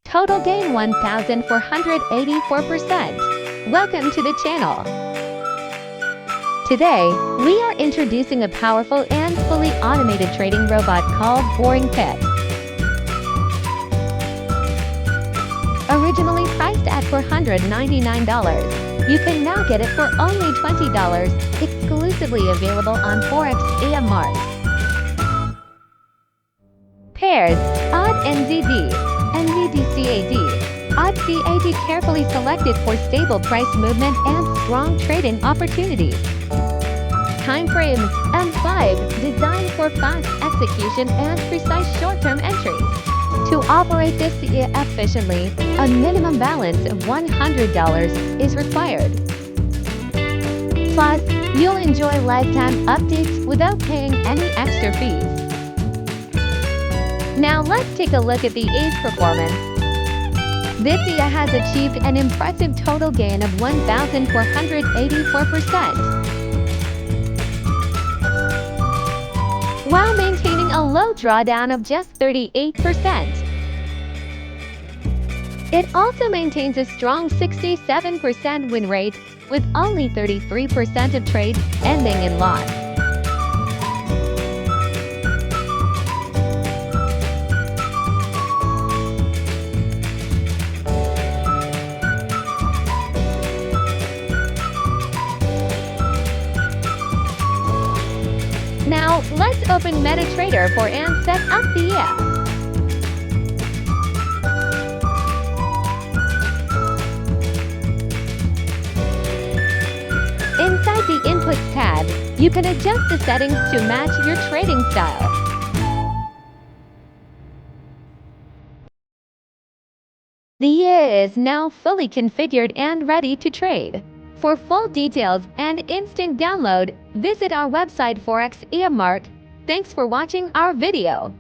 Total gain 1,484%. Welcome to the channel. Today, we are introducing a powerful and fully automated trading robot called Forexpro. Originally priced at $499, you can now get it for only $20, exclusively available on Forexpro. Pairs, AUDNZD, NZDCAD, AUDCAD carefully selected for stable price movement and strong trading opportunities. Timeframes, M5, designed for fast execution and precise short-term entries. To operate this efficiently, a minimum balance of $100 is required. Plus, you'll enjoy lifetime updates without paying any extra fees. Now let's take a look at the EA's performance. This EA has achieved an impressive total gain of 1,484%, while maintaining a low drawdown of just 38%. It also maintains a strong 67% win rate, with only 33% of trades ending in loss. Now, let's open MetaTrader 4 and set up the EA. Inside the Inputs tab, you can adjust the settings to match your trading style. The EA is now fully configured and ready to trade. For full details and instant download, visit our website Forexpro. Thanks for watching our video.